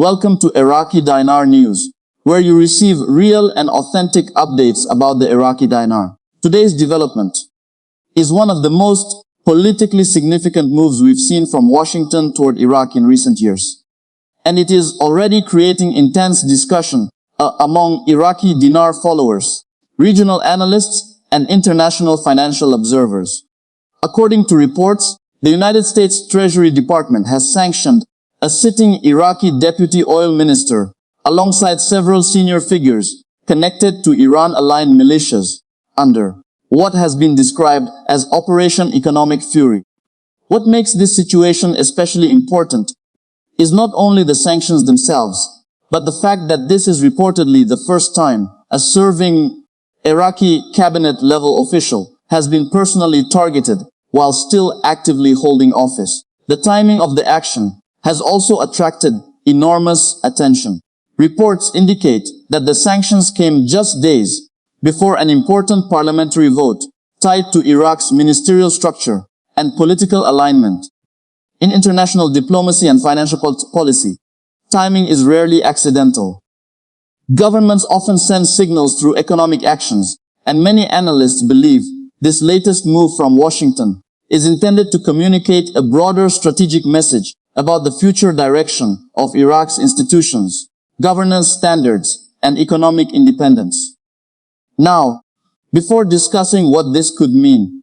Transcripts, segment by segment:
Welcome to Iraqi Dinar News, where you receive real and authentic updates about the Iraqi dinar. Today's development is one of the most politically significant moves we've seen from Washington toward Iraq in recent years. And it is already creating intense discussion among Iraqi dinar followers, regional analysts, and international financial observers. According to reports, the United States Treasury Department has sanctioned a sitting Iraqi deputy oil minister alongside several senior figures connected to Iran-aligned militias under what has been described as Operation Economic Fury. What makes this situation especially important is not only the sanctions themselves, but the fact that this is reportedly the first time a serving Iraqi cabinet-level official has been personally targeted while still actively holding office. The timing of the action has also attracted enormous attention. Reports indicate that the sanctions came just days before an important parliamentary vote tied to Iraq's ministerial structure and political alignment. In international diplomacy and financial policy, timing is rarely accidental. Governments often send signals through economic actions, and many analysts believe this latest move from Washington is intended to communicate a broader strategic message about the future direction of Iraq's institutions, governance standards, and economic independence. Now, before discussing what this could mean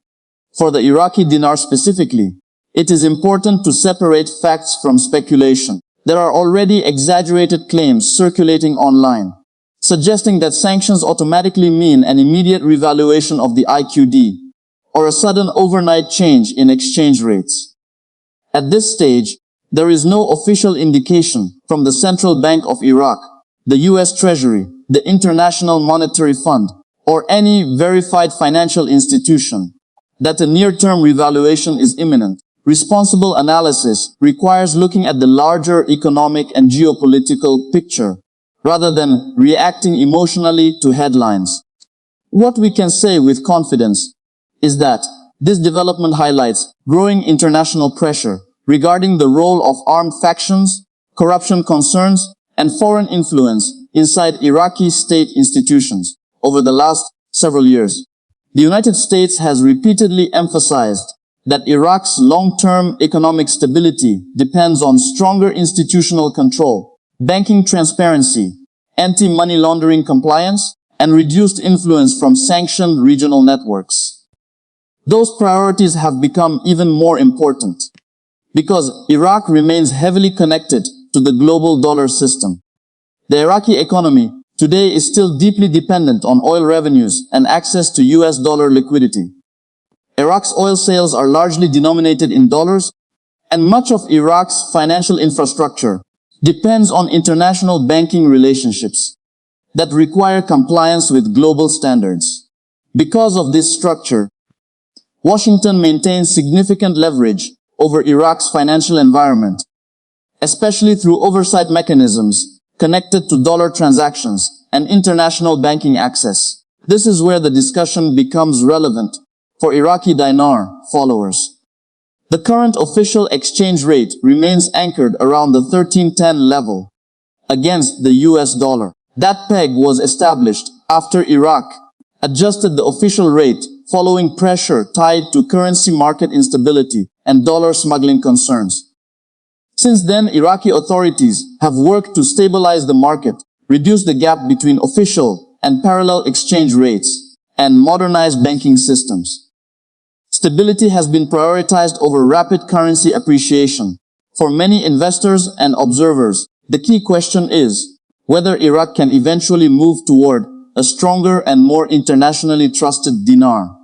for the Iraqi dinar specifically, it is important to separate facts from speculation. There are already exaggerated claims circulating online, suggesting that sanctions automatically mean an immediate revaluation of the IQD, or a sudden overnight change in exchange rates. At this stage, there is no official indication from the Central Bank of Iraq, the US Treasury, the International Monetary Fund, or any verified financial institution that a near-term revaluation is imminent. Responsible analysis requires looking at the larger economic and geopolitical picture, rather than reacting emotionally to headlines. What we can say with confidence is that this development highlights growing international pressure regarding the role of armed factions, corruption concerns, and foreign influence inside Iraqi state institutions. Over the last several years, the United States has repeatedly emphasized that Iraq's long-term economic stability depends on stronger institutional control, banking transparency, anti-money laundering compliance, and reduced influence from sanctioned regional networks. Those priorities have become even more important because Iraq remains heavily connected to the global dollar system. The Iraqi economy today is still deeply dependent on oil revenues and access to US dollar liquidity. Iraq's oil sales are largely denominated in dollars, and much of Iraq's financial infrastructure depends on international banking relationships that require compliance with global standards. Because of this structure, Washington maintains significant leverage over Iraq's financial environment, especially through oversight mechanisms connected to dollar transactions and international banking access. This is where the discussion becomes relevant for Iraqi dinar followers. The current official exchange rate remains anchored around the 1310 level against the US dollar. That peg was established after Iraq adjusted the official rate following pressure tied to currency market instability and dollar smuggling concerns. Since then, Iraqi authorities have worked to stabilize the market, reduce the gap between official and parallel exchange rates, and modernize banking systems. Stability has been prioritized over rapid currency appreciation. For many investors and observers, the key question is whether Iraq can eventually move toward a stronger and more internationally trusted dinar.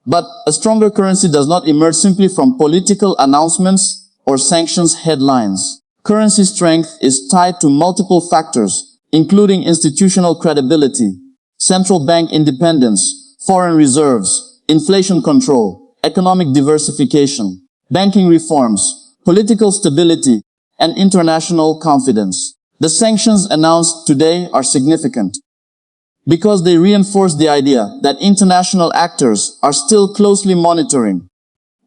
But a stronger currency does not emerge simply from political announcements or sanctions headlines. Currency strength is tied to multiple factors, including institutional credibility, central bank independence, foreign reserves, inflation control, economic diversification, banking reforms, political stability, and international confidence. The sanctions announced today are significant because they reinforce the idea that international actors are still closely monitoring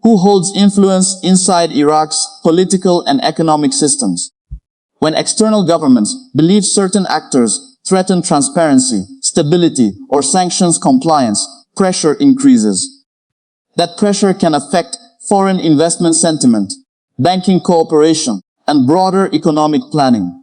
who holds influence inside Iraq's political and economic systems. When external governments believe certain actors threaten transparency, stability, or sanctions compliance, pressure increases. That pressure can affect foreign investment sentiment, banking cooperation, and broader economic planning.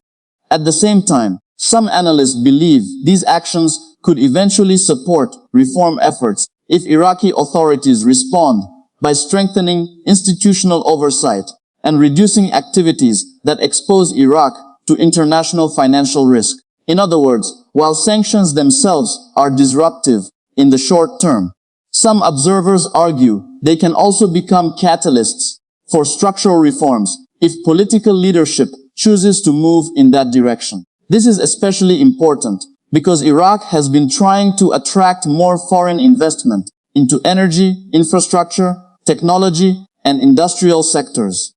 At the same time, some analysts believe these actions could eventually support reform efforts if Iraqi authorities respond by strengthening institutional oversight and reducing activities that expose Iraq to international financial risk. In other words, while sanctions themselves are disruptive in the short term, some observers argue they can also become catalysts for structural reforms if political leadership chooses to move in that direction. This is especially important because Iraq has been trying to attract more foreign investment into energy, infrastructure, technology, and industrial sectors.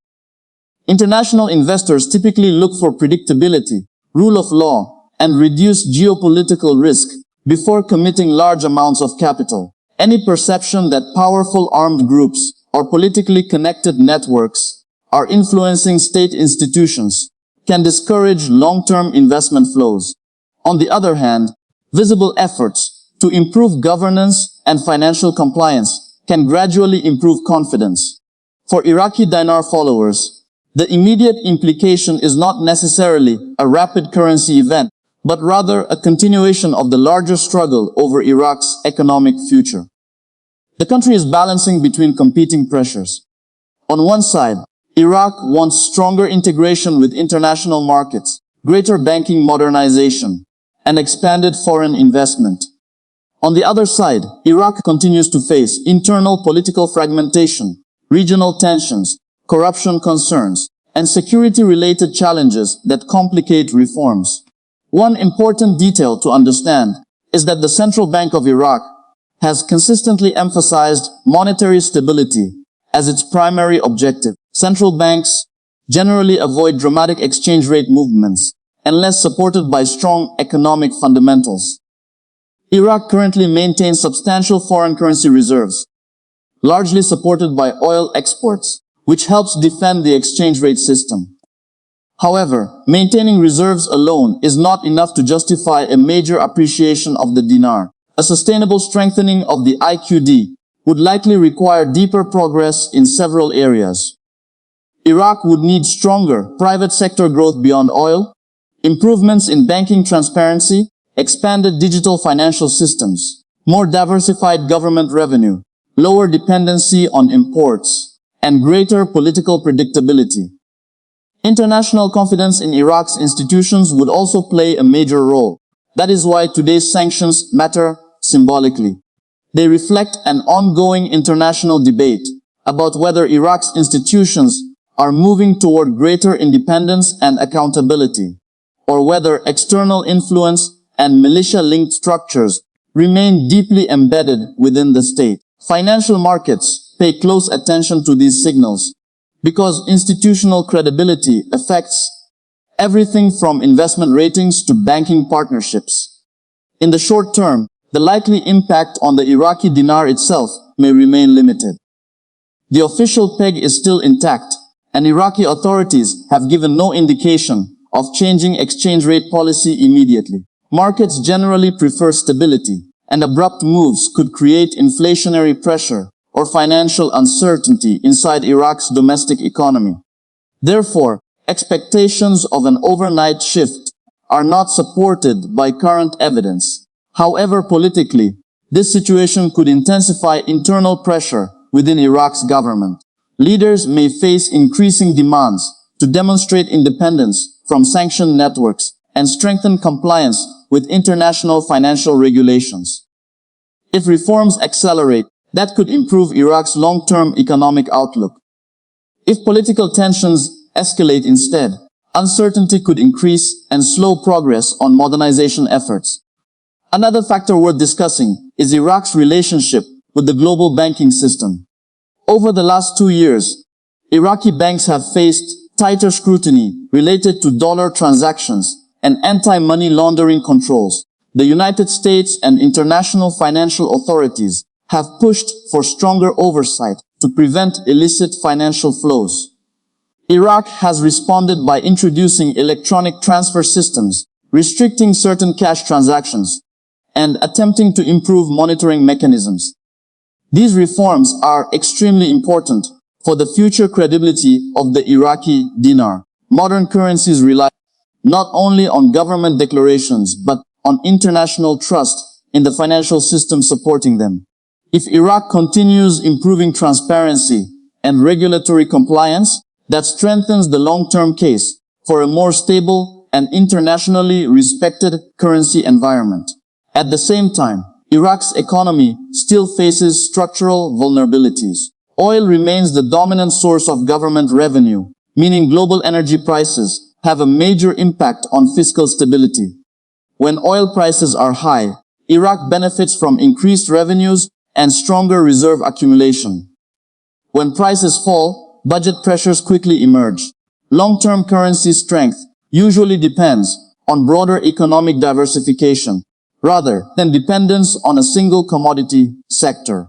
International investors typically look for predictability, rule of law, and reduced geopolitical risk before committing large amounts of capital. Any perception that powerful armed groups or politically connected networks are influencing state institutions can discourage long-term investment flows. On the other hand, visible efforts to improve governance and financial compliance can gradually improve confidence. For Iraqi dinar followers, the immediate implication is not necessarily a rapid currency event, but rather a continuation of the larger struggle over Iraq's economic future. The country is balancing between competing pressures. On one side, Iraq wants stronger integration with international markets, greater banking modernization, and expanded foreign investment. On the other side, Iraq continues to face internal political fragmentation, regional tensions, corruption concerns, and security-related challenges that complicate reforms. One important detail to understand is that the Central Bank of Iraq has consistently emphasized monetary stability as its primary objective. Central banks generally avoid dramatic exchange rate movements unless supported by strong economic fundamentals. Iraq currently maintains substantial foreign currency reserves, largely supported by oil exports, which helps defend the exchange rate system. However, maintaining reserves alone is not enough to justify a major appreciation of the dinar. A sustainable strengthening of the IQD would likely require deeper progress in several areas. Iraq would need stronger private sector growth beyond oil, improvements in banking transparency, expanded digital financial systems, more diversified government revenue, lower dependency on imports, and greater political predictability. International confidence in Iraq's institutions would also play a major role. That is why today's sanctions matter symbolically. They reflect an ongoing international debate about whether Iraq's institutions are moving toward greater independence and accountability, or whether external influence and militia-linked structures remain deeply embedded within the state. Financial markets pay close attention to these signals because institutional credibility affects everything from investment ratings to banking partnerships. In the short term, the likely impact on the Iraqi dinar itself may remain limited. The official peg is still intact, and Iraqi authorities have given no indication of changing exchange rate policy immediately. Markets generally prefer stability, and abrupt moves could create inflationary pressure or financial uncertainty inside Iraq's domestic economy. Therefore, expectations of an overnight shift are not supported by current evidence. However, politically, this situation could intensify internal pressure within Iraq's government. Leaders may face increasing demands to demonstrate independence from sanctioned networks and strengthen compliance with international financial regulations. If reforms accelerate, that could improve Iraq's long-term economic outlook. If political tensions escalate instead, uncertainty could increase and slow progress on modernization efforts. Another factor worth discussing is Iraq's relationship with the global banking system. Over the last 2 years, Iraqi banks have faced tighter scrutiny related to dollar transactions and anti-money laundering controls. The United States and international financial authorities have pushed for stronger oversight to prevent illicit financial flows. Iraq has responded by introducing electronic transfer systems, restricting certain cash transactions, and attempting to improve monitoring mechanisms. These reforms are extremely important for the future credibility of the Iraqi dinar. Modern currencies rely not only on government declarations but on international trust in the financial system supporting them. If Iraq continues improving transparency and regulatory compliance, that strengthens the long-term case for a more stable and internationally respected currency environment. At the same time, Iraq's economy still faces structural vulnerabilities. Oil remains the dominant source of government revenue, meaning global energy prices have a major impact on fiscal stability. When oil prices are high, Iraq benefits from increased revenues and stronger reserve accumulation. When prices fall, budget pressures quickly emerge. Long-term currency strength usually depends on broader economic diversification, rather than dependence on a single commodity sector.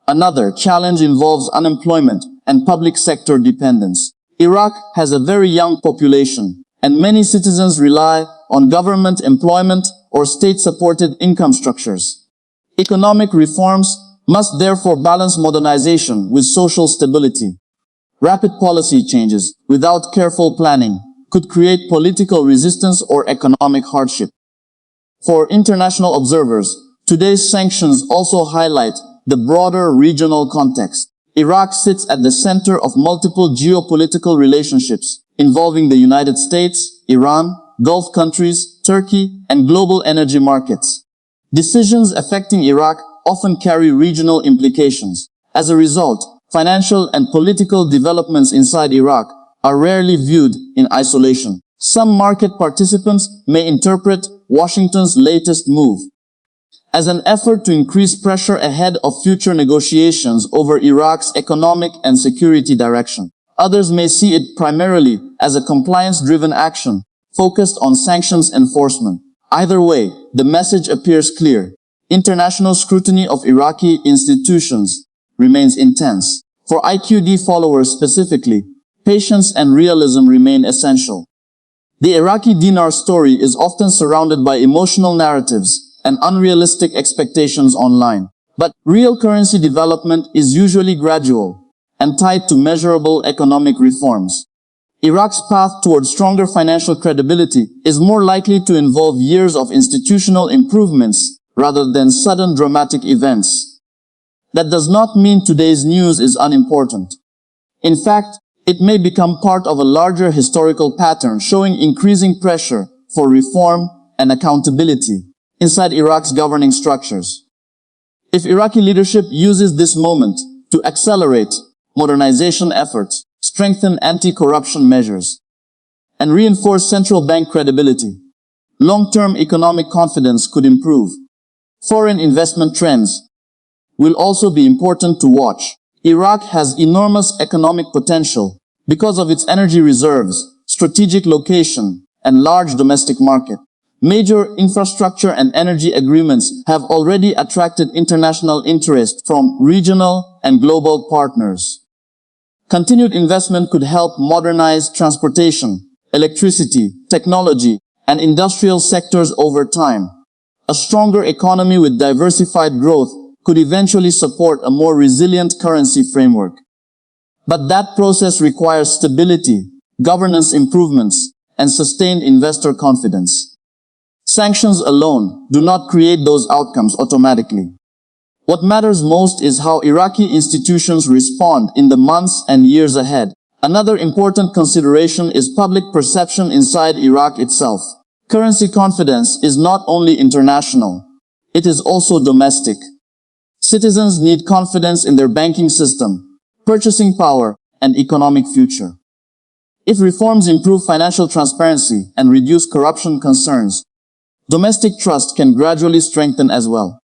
Another challenge involves unemployment and public sector dependence. Iraq has a very young population, and many citizens rely on government employment or state-supported income structures. Economic reforms must therefore balance modernization with social stability. Rapid policy changes without careful planning could create political resistance or economic hardship. For international observers, today's sanctions also highlight the broader regional context. Iraq sits at the center of multiple geopolitical relationships involving the United States, Iran, Gulf countries, Turkey, and global energy markets. Decisions affecting Iraq often carry regional implications. As a result, financial and political developments inside Iraq are rarely viewed in isolation. Some market participants may interpret Washington's latest move as an effort to increase pressure ahead of future negotiations over Iraq's economic and security direction. Others may see it primarily as a compliance-driven action focused on sanctions enforcement. Either way, the message appears clear. International scrutiny of Iraqi institutions remains intense. For IQD followers specifically, patience and realism remain essential. The Iraqi dinar story is often surrounded by emotional narratives and unrealistic expectations online. But real currency development is usually gradual and tied to measurable economic reforms. Iraq's path towards stronger financial credibility is more likely to involve years of institutional improvements rather than sudden dramatic events. That does not mean today's news is unimportant. In fact, it may become part of a larger historical pattern showing increasing pressure for reform and accountability inside Iraq's governing structures. If Iraqi leadership uses this moment to accelerate modernization efforts, strengthen anti-corruption measures, and reinforce central bank credibility, long-term economic confidence could improve. Foreign investment trends will also be important to watch. Iraq has enormous economic potential because of its energy reserves, strategic location, and large domestic market. Major infrastructure and energy agreements have already attracted international interest from regional and global partners. Continued investment could help modernize transportation, electricity, technology, and industrial sectors over time. A stronger economy with diversified growth could eventually support a more resilient currency framework. But that process requires stability, governance improvements, and sustained investor confidence. Sanctions alone do not create those outcomes automatically. What matters most is how Iraqi institutions respond in the months and years ahead. Another important consideration is public perception inside Iraq itself. Currency confidence is not only international, it is also domestic. Citizens need confidence in their banking system, purchasing power, and economic future. If reforms improve financial transparency and reduce corruption concerns, domestic trust can gradually strengthen as well.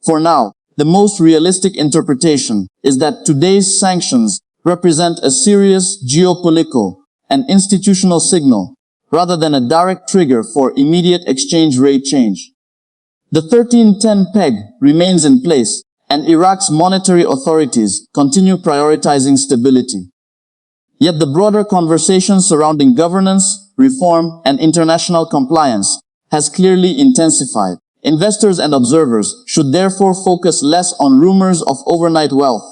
For now, the most realistic interpretation is that today's sanctions represent a serious geopolitical and institutional signal rather than a direct trigger for immediate exchange rate change. The 1310 peg remains in place, and Iraq's monetary authorities continue prioritizing stability. Yet the broader conversation surrounding governance, reform, and international compliance has clearly intensified. Investors and observers should therefore focus less on rumors of overnight wealth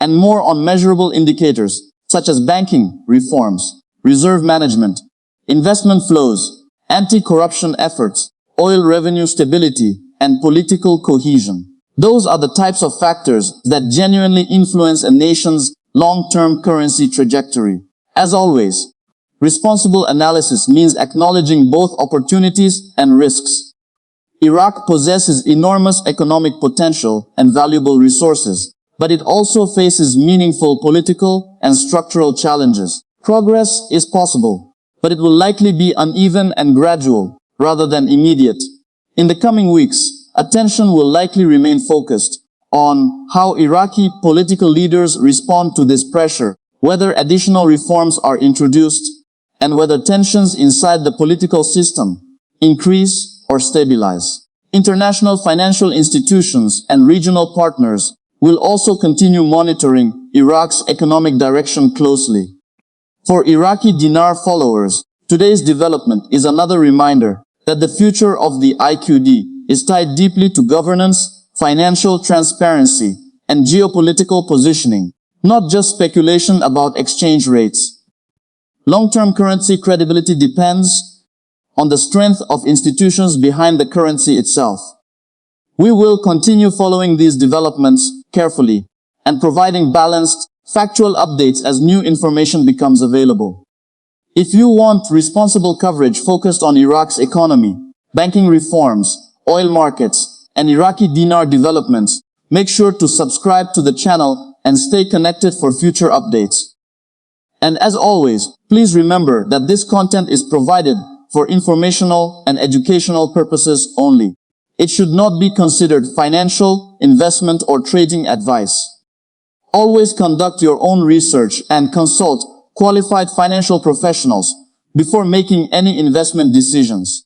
and more on measurable indicators such as banking reforms, reserve management, investment flows, anti-corruption efforts, oil revenue stability, and political cohesion. Those are the types of factors that genuinely influence a nation's long-term currency trajectory. As always, responsible analysis means acknowledging both opportunities and risks. Iraq possesses enormous economic potential and valuable resources, but it also faces meaningful political and structural challenges. Progress is possible, but it will likely be uneven and gradual, rather than immediate. In the coming weeks, attention will likely remain focused on how Iraqi political leaders respond to this pressure, whether additional reforms are introduced, and whether tensions inside the political system increase or stabilize. International financial institutions and regional partners will also continue monitoring Iraq's economic direction closely. For Iraqi Dinar followers, today's development is another reminder that the future of the IQD is tied deeply to governance, financial transparency, and geopolitical positioning, not just speculation about exchange rates. Long-term currency credibility depends on the strength of institutions behind the currency itself. We will continue following these developments carefully and providing balanced, factual updates as new information becomes available. If you want responsible coverage focused on Iraq's economy, banking reforms, oil markets, and Iraqi dinar developments, make sure to subscribe to the channel and stay connected for future updates. And as always, please remember that this content is provided for informational and educational purposes only. It should not be considered financial, investment, or trading advice. Always conduct your own research and consult qualified financial professionals before making any investment decisions.